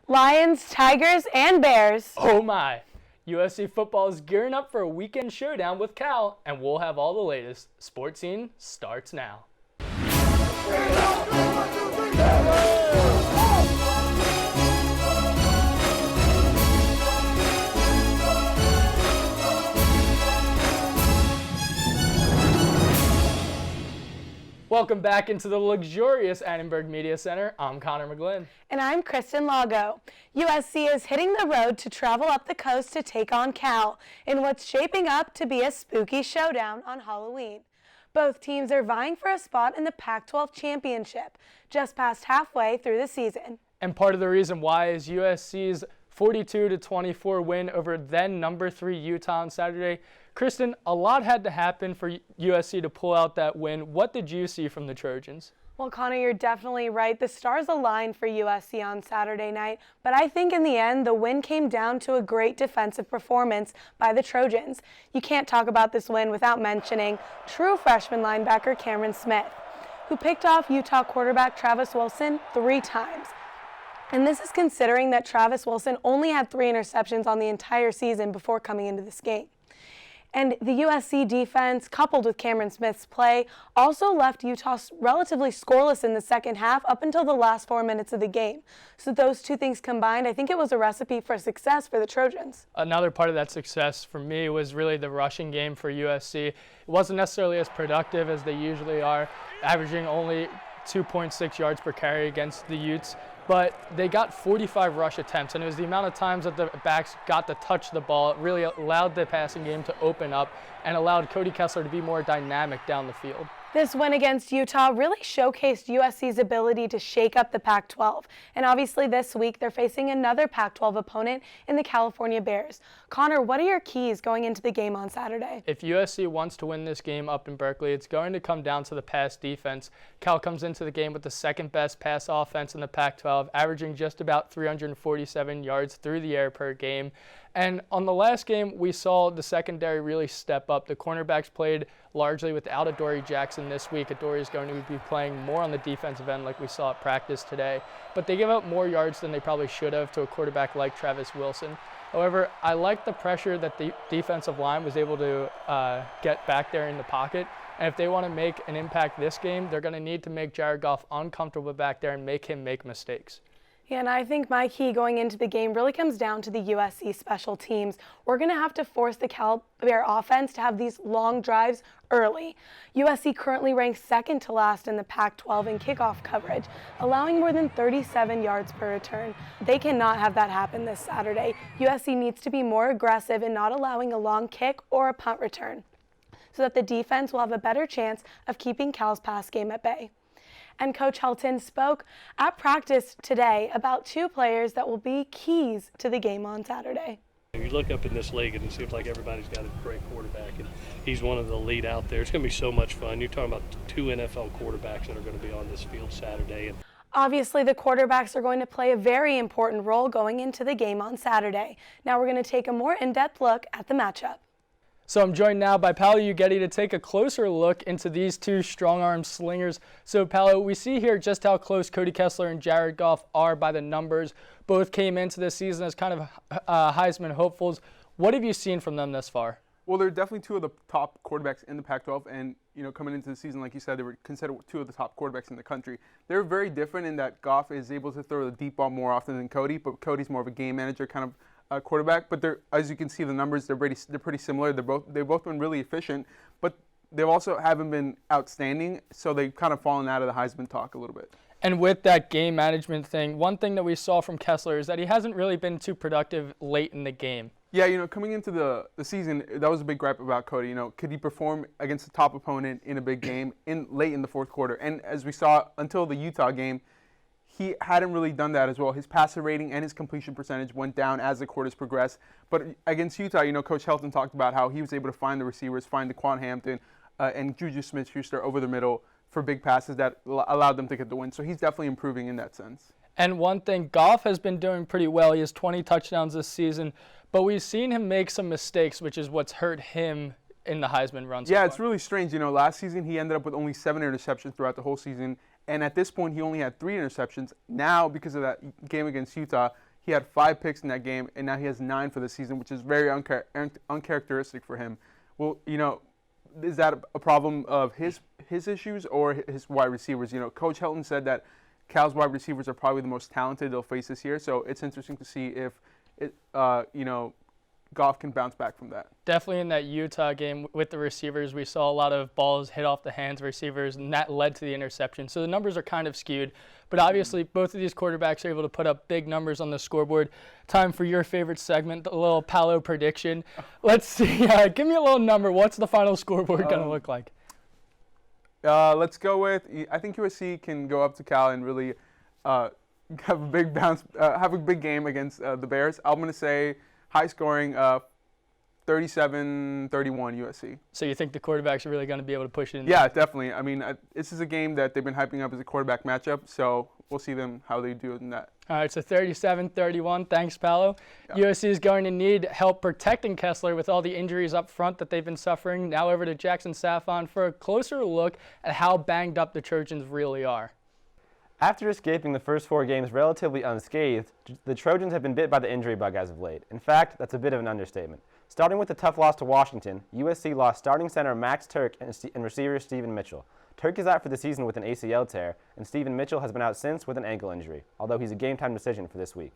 Lions, Tigers, and Bears. Oh my! USC football is gearing up for a weekend showdown with Cal, and we'll have all the latest. Sports Scene starts now. Welcome back into the luxurious Annenberg Media Center. I'm Connor McGlynn. And I'm Kristen Lago. USC is hitting the road to travel up the coast to take on Cal in what's shaping up to be a spooky showdown on Halloween. Both teams are vying for a spot in the Pac-12 championship, just past halfway through the season. And part of the reason why is USC's 42-24 win over then number 3 Utah on Saturday. Kristen, a lot had to happen for USC to pull out that win. What did you see from the Trojans? Well, Connor, you're definitely right. The stars aligned for USC on Saturday night, but I think in the end, the win came down to a great defensive performance by the Trojans. You can't talk about this win without mentioning true freshman linebacker Cameron Smith, who picked off Utah quarterback Travis Wilson 3 times. And this is considering that Travis Wilson only had 3 interceptions on the entire season before coming into this game. And the USC defense, coupled with Cameron Smith's play, also left Utah relatively scoreless in the second half up until the last 4 minutes of the game. So those two things combined, I think it was a recipe for success for the Trojans. Another part of that success for me was really the rushing game for USC. It wasn't necessarily as productive as they usually are, averaging only 2.6 yards per carry against the Utes. But they got 45 rush attempts, and it was the amount of times that the backs got to touch the ball. It really allowed the passing game to open up and allowed Cody Kessler to be more dynamic down the field. This win against Utah really showcased USC's ability to shake up the Pac-12. And obviously this week they're facing another Pac-12 opponent in the California Bears. Connor, what are your keys going into the game on Saturday? If USC wants to win this game up in Berkeley, it's going to come down to the pass defense. Cal comes into the game with the second best pass offense in the Pac-12, averaging just about 347 yards through the air per game. And on the last game, we saw the secondary really step up. The cornerbacks played largely without Adoree Jackson this week. Adoree is going to be playing more on the defensive end like we saw at practice today. But they give up more yards than they probably should have to a quarterback like Travis Wilson. However, I like the pressure that the defensive line was able to get back there in the pocket. And if they want to make an impact this game, they're going to need to make Jared Goff uncomfortable back there and make him make mistakes. Yeah, and I think my key going into the game really comes down to the USC special teams. We're going to have to force the Cal Bear offense to have these long drives early. USC currently ranks second to last in the Pac-12 in kickoff coverage, allowing more than 37 yards per return. They cannot have that happen this Saturday. USC needs to be more aggressive in not allowing a long kick or a punt return, so that the defense will have a better chance of keeping Cal's pass game at bay. And Coach Helton spoke at practice today about 2 players that will be keys to the game on Saturday. You look up in this league and it seems like everybody's got a great quarterback, and he's one of the lead out there. It's going to be so much fun. You're talking about 2 NFL quarterbacks that are going to be on this field Saturday. Obviously, the quarterbacks are going to play a very important role going into the game on Saturday. Now we're going to take a more in-depth look at the matchup. So I'm joined now by Paolo Uggetti to take a closer look into these 2 strong-arm slingers. So, Paolo, we see here just how close Cody Kessler and Jared Goff are by the numbers. Both came into this season as kind of Heisman hopefuls. What have you seen from them thus far? Well, they're definitely 2 of the top quarterbacks in the Pac-12, and coming into the season, like you said, they were considered 2 of the top quarterbacks in the country. They're very different in that Goff is able to throw the deep ball more often than Cody, but Cody's more of a game manager kind of quarterback. But they're, as you can see, the numbers they're pretty similar. They've both been really efficient, but they also haven't been outstanding. So they've kind of fallen out of the Heisman talk a little bit. And with that game management thing, one thing that we saw from Kessler is that he hasn't really been too productive late in the game. Yeah, coming into the season, that was a big gripe about Cody. Could he perform against a top opponent in a big game late in the fourth quarter? And as we saw until the Utah game, he hadn't really done that as well. His passer rating and his completion percentage went down as the quarters progressed. But against Utah, Coach Helton talked about how he was able to find the receivers, find Daquan Hampton and Juju Smith-Schuster over the middle for big passes that allowed them to get the win. So he's definitely improving in that sense. And one thing, Goff has been doing pretty well. He has 20 touchdowns this season, but we've seen him make some mistakes, which is what's hurt him in the Heisman run so far. It's really strange. Last season he ended up with only 7 interceptions throughout the whole season, and at this point he only had 3 interceptions. Now, because of that game against Utah, He had 5 picks in that game, and now he has 9 for the season, which is very uncharacteristic for him. Well, is that a problem of his issues or his wide receivers? Coach Helton said that Cal's wide receivers are probably the most talented they'll face this year, so it's interesting to see if Goff can bounce back from that. Definitely in that Utah game with the receivers, we saw a lot of balls hit off the hands of receivers, and that led to the interception. So the numbers are kind of skewed. But obviously, both of these quarterbacks are able to put up big numbers on the scoreboard. Time for your favorite segment, the little Paolo prediction. Let's see. Give me a little number. What's the final scoreboard going to look like? Let's go with, I think USC can go up to Cal and really have a big have a big game against the Bears. I'm going to say high scoring, 37-31 USC. So you think the quarterbacks are really going to be able to push it in? Yeah, definitely. I mean, this is a game that they've been hyping up as a quarterback matchup, so we'll see how they do in that. All right, so 37-31. Thanks, Paolo. Yeah. USC is going to need help protecting Kessler with all the injuries up front that they've been suffering. Now over to Jackson Safon for a closer look at how banged up the Trojans really are. After escaping the first 4 games relatively unscathed, the Trojans have been bit by the injury bug as of late. In fact, that's a bit of an understatement. Starting with the tough loss to Washington, USC lost starting center Max Turk and receiver Stephen Mitchell. Turk is out for the season with an ACL tear, and Stephen Mitchell has been out since with an ankle injury, although he's a game-time decision for this week.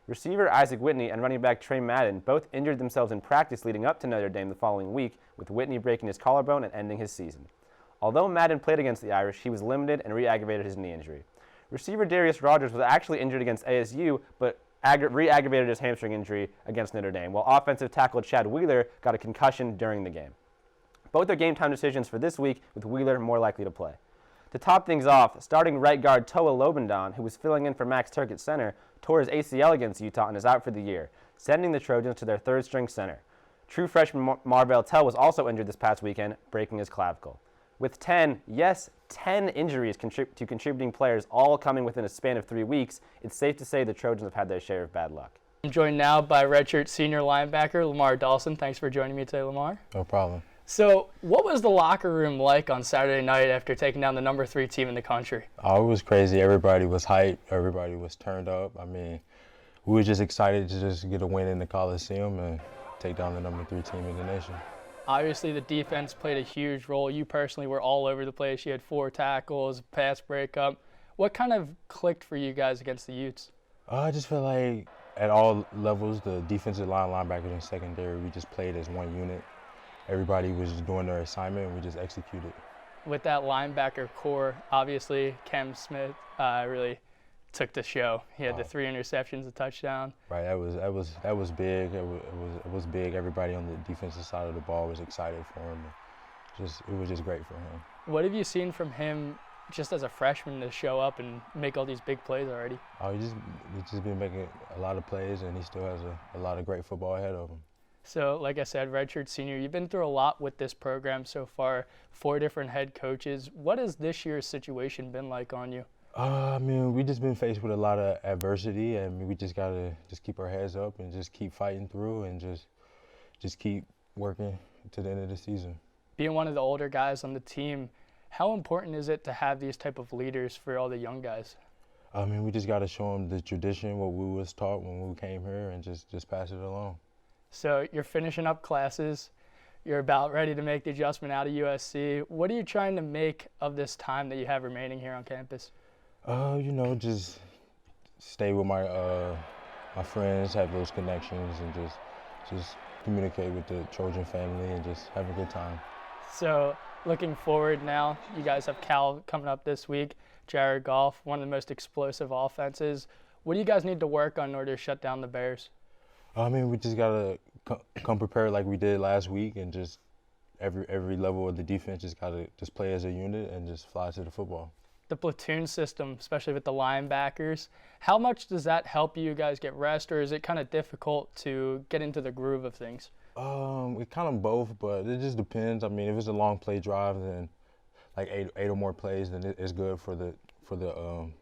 Receiver Isaac Whitney and running back Trey Madden both injured themselves in practice leading up to Notre Dame the following week, with Whitney breaking his collarbone and ending his season. Although Madden played against the Irish, he was limited and re-aggravated his knee injury. Receiver Darius Rogers was actually injured against ASU, but re-aggravated his hamstring injury against Notre Dame, while offensive tackle Chad Wheeler got a concussion during the game. Both are game-time decisions for this week, with Wheeler more likely to play. To top things off, starting right guard Toa Lobendon, who was filling in for Max Turk at center, tore his ACL against Utah and is out for the year, sending the Trojans to their third-string center. True freshman Marvell Tell was also injured this past weekend, breaking his clavicle. With 10 injuries to contributing players all coming within a span of 3 weeks, it's safe to say the Trojans have had their share of bad luck. I'm joined now by redshirt senior linebacker Lamar Dawson. Thanks for joining me today, Lamar. No problem. So what was the locker room like on Saturday night after taking down the number 3 team in the country? Oh, it was crazy. Everybody was hyped. Everybody was turned up. I mean, we were just excited to just get a win in the Coliseum and take down the number 3 team in the nation. Obviously, the defense played a huge role. You personally were all over the place. You had 4 tackles, pass breakup. What kind of clicked for you guys against the Utes? I just feel like at all levels, the defensive line, linebackers, and secondary, we just played as one unit. Everybody was just doing their assignment, and we just executed. With that linebacker core, obviously, Cam Smith really took the show. He had the 3 interceptions, a touchdown. Right, that was big. It was big. Everybody on the defensive side of the ball was excited for him. It was just great for him. What have you seen from him just as a freshman to show up and make all these big plays already? Oh, he's just been making a lot of plays, and he still has a lot of great football ahead of him. So, like I said, redshirt senior, you've been through a lot with this program so far, 4 different head coaches. What has this year's situation been like on you? I mean, we just been faced with a lot of adversity, and we just gotta keep our heads up and just keep fighting through and just keep working to the end of the season. Being one of the older guys on the team, how important is it to have these type of leaders for all the young guys? I mean, we just gotta show them the tradition, what we was taught when we came here, and just pass it along. So you're finishing up classes. You're about ready to make the adjustment out of USC. What are you trying to make of this time that you have remaining here on campus? Just stay with my friends, have those connections, and just communicate with the Trojan family and just have a good time. So looking forward now, you guys have Cal coming up this week, Jared Goff, one of the most explosive offenses. What do you guys need to work on in order to shut down the Bears? I mean, we just gotta come prepared like we did last week, and just every level of the defense just gotta just play as a unit and just fly to the football. The platoon system, especially with the linebackers, how much does that help you guys get rest, or is it kind of difficult to get into the groove of things? It kind of both, but it just depends. I mean, if it's a long play drive, then like eight or more plays, then it's good for the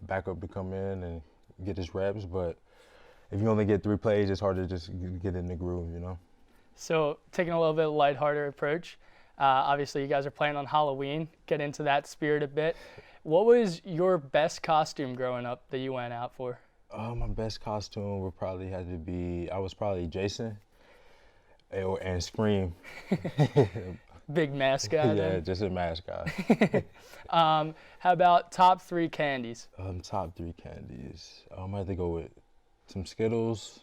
backup to come in and get his reps. But if you only get 3 plays, it's hard to just get in the groove, So taking a little bit lighthearted approach, obviously you guys are playing on Halloween, get into that spirit a bit. What was your best costume growing up that you went out for? My best costume would probably have to be, I was probably Jason and Scream. Big mascot. Yeah, just a mascot. How about top 3 candies? Top 3 candies. I might have to go with some Skittles,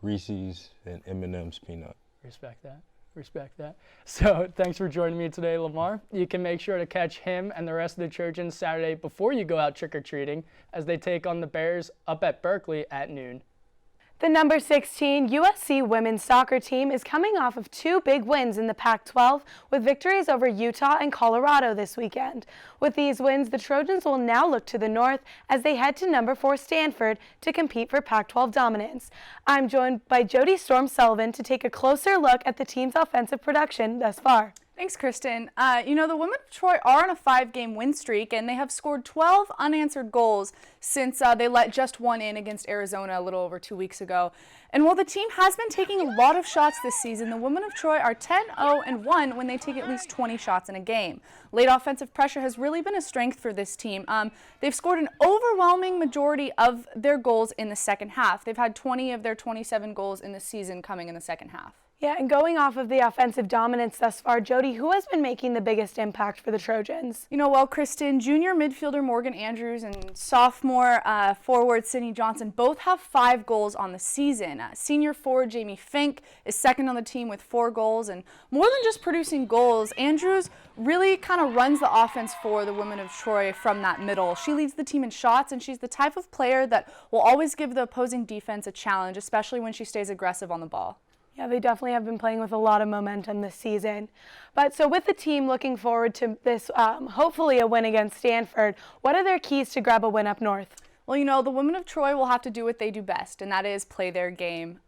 Reese's, and M&M's peanut. Respect that. Respect that. So thanks for joining me today, Lamar. You can make sure to catch him and the rest of the Trojans Saturday before you go out trick-or-treating as they take on the Bears up at Berkeley at noon. The number 16 USC women's soccer team is coming off of 2 big wins in the Pac-12 with victories over Utah and Colorado this weekend. With these wins, the Trojans will now look to the north as they head to number 4 Stanford to compete for Pac-12 dominance. I'm joined by Jody Storm Sullivan to take a closer look at the team's offensive production thus far. Thanks, Kristen. The women of Troy are on a 5-game win streak, and they have scored 12 unanswered goals since they let just one in against Arizona a little over 2 weeks ago. And while the team has been taking a lot of shots this season, the women of Troy are 10-0-1 when they take at least 20 shots in a game. Late offensive pressure has really been a strength for this team. They've scored an overwhelming majority of their goals in the second half. They've had 20 of their 27 goals in the season coming in the second half. Yeah, and going off of the offensive dominance thus far, Jody, who has been making the biggest impact for the Trojans? Kristen, junior midfielder Morgan Andrews and sophomore forward Sydney Johnson both have 5 goals on the season. Senior forward Jamie Fink is second on the team with 4 goals, and more than just producing goals, Andrews really kind of runs the offense for the women of Troy from that middle. She leads the team in shots, and she's the type of player that will always give the opposing defense a challenge, especially when she stays aggressive on the ball. Yeah, they definitely have been playing with a lot of momentum this season. But so with the team looking forward to this, hopefully a win against Stanford, what are their keys to grab a win up north? Well, the women of Troy will have to do what they do best, and that is play their game.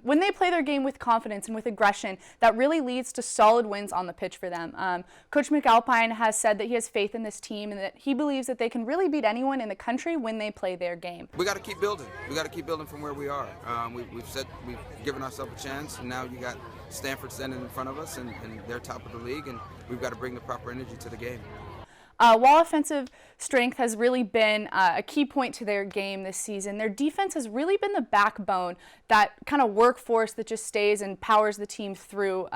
When they play their game with confidence and with aggression, that really leads to solid wins on the pitch for them. Coach McAlpine has said that he has faith in this team and that he believes that they can really beat anyone in the country when they play their game. We got to keep building. We got to keep building from where we are. We've given ourselves a chance, and now you got Stanford standing in front of us, and they're top of the league, and we've got to bring the proper energy to the game. While offensive strength has really been a key point to their game this season, their defense has really been the backbone, that kind of workforce that just stays and powers the team through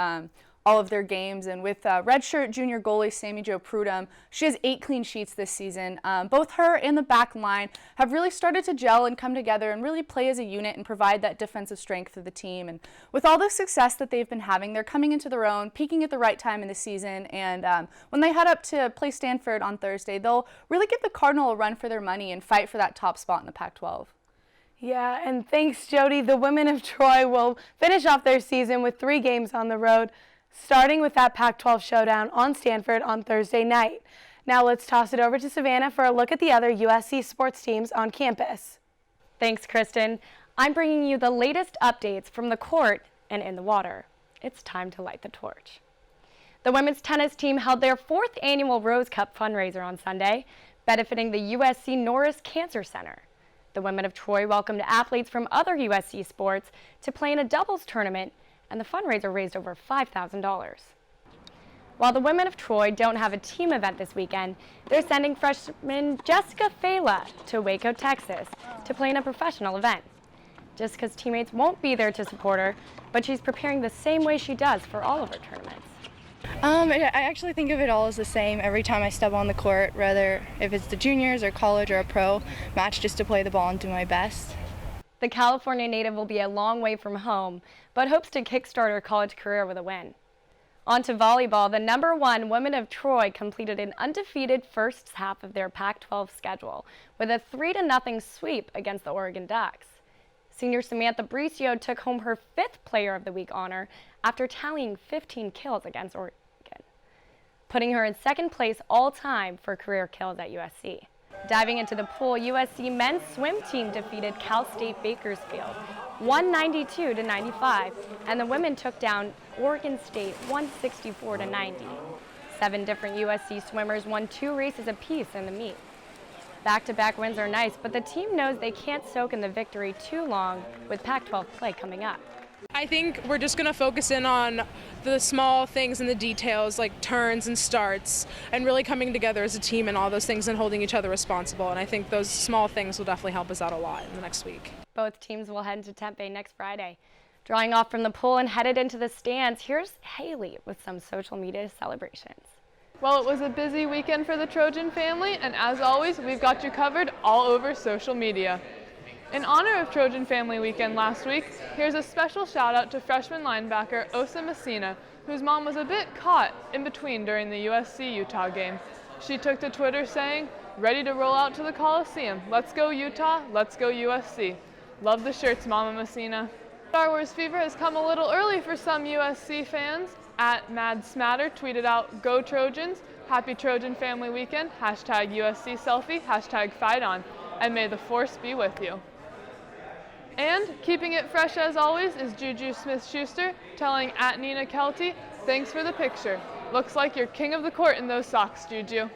all of their games. And with redshirt junior goalie Sammy Jo Prudhomme, she has 8 clean sheets this season. Both her and the back line have really started to gel and come together and really play as a unit and provide that defensive strength for the team. And with all the success that they've been having, they're coming into their own, peaking at the right time in the season. And when they head up to play Stanford on Thursday, they'll really give the Cardinal a run for their money and fight for that top spot in the Pac-12. Yeah, and thanks, Jody. The women of Troy will finish off their season with 3 games on the road, starting with that Pac-12 showdown on Stanford on Thursday night. Now let's toss it over to Savannah for a look at the other USC sports teams on campus. Thanks, Kristen. I'm bringing you the latest updates from the court and in the water. It's time to light the torch. The women's tennis team held their 4th annual Rose Cup fundraiser on Sunday, benefiting the USC Norris Cancer Center. The women of Troy welcomed athletes from other USC sports to play in a doubles tournament, and the fundraiser raised over $5,000. While the women of Troy don't have a team event this weekend, they're sending freshman Jessica Fela to Waco, Texas to play in a professional event. Jessica's teammates won't be there to support her, but she's preparing the same way she does for all of her tournaments. I actually think of it all as the same every time I step on the court, whether if it's the juniors or college or a pro match, just to play the ball and do my best. The California native will be a long way from home, but hopes to kickstart her college career with a win. On to volleyball, the number 1 women of Troy completed an undefeated first half of their Pac-12 schedule with a 3-0 sweep against the Oregon Ducks. Senior Samantha Bricio took home her 5th Player of the Week honor after tallying 15 kills against Oregon, putting her in 2nd place all-time for career kills at USC. Diving into the pool, USC men's swim team defeated Cal State Bakersfield 192-95, and the women took down Oregon State 164-90. 7 different USC swimmers won 2 races apiece in the meet. Back-to-back wins are nice, but the team knows they can't soak in the victory too long with Pac-12 play coming up. I think we're just going to focus in on the small things and the details like turns and starts and really coming together as a team and all those things and holding each other responsible. And I think those small things will definitely help us out a lot in the next week. Both teams will head into Tempe next Friday. Drawing off from the pool and headed into the stands, here's Haley with some social media celebrations. Well, it was a busy weekend for the Trojan family, and as always, we've got you covered all over social media. In honor of Trojan Family Weekend last week, here's a special shout out to freshman linebacker Osa Messina, whose mom was a bit caught in between during the USC-Utah game. She took to Twitter saying, "Ready to roll out to the Coliseum. Let's go Utah, let's go USC. Love the shirts, Mama Messina." Star Wars fever has come a little early for some USC fans. @MadSmatter tweeted out, "Go Trojans, happy Trojan Family Weekend, #USC selfie, #fight on, and may the force be with you." And keeping it fresh as always is Juju Smith-Schuster telling @Nina Kelty, "Thanks for the picture. Looks like you're king of the court in those socks, Juju."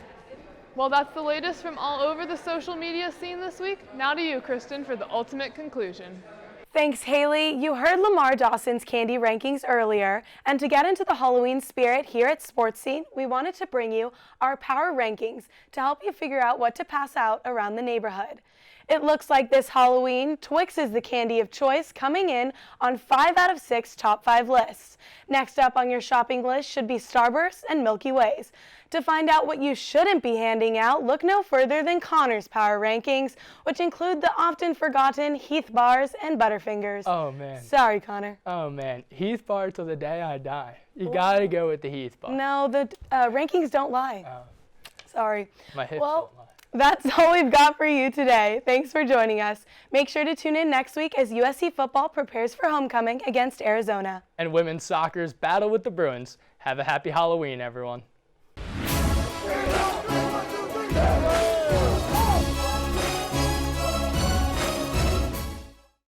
Well, that's the latest from all over the social media scene this week. Now to you, Kristen, for the ultimate conclusion. Thanks, Haley. You heard Lamar Dawson's candy rankings earlier, and to get into the Halloween spirit here at Sports Scene, we wanted to bring you our power rankings to help you figure out what to pass out around the neighborhood. It looks like this Halloween, Twix is the candy of choice, coming in on 5 out of 6 top 5 lists. Next up on your shopping list should be Starbursts and Milky Ways. To find out what you shouldn't be handing out, look no further than Connor's power rankings, which include the often forgotten Heath Bars and Butterfingers. Oh, man. Sorry, Connor. Oh, man. Heath Bar till the day I die. You got to go with the Heath Bar. No, the rankings don't lie. Oh. Sorry. My hips Well, don't lie. that's all we've got for you today. Thanks for joining us. Make sure to tune in next week as USC football prepares for homecoming against Arizona. And women's soccer's battle with the Bruins. Have a happy Halloween, everyone.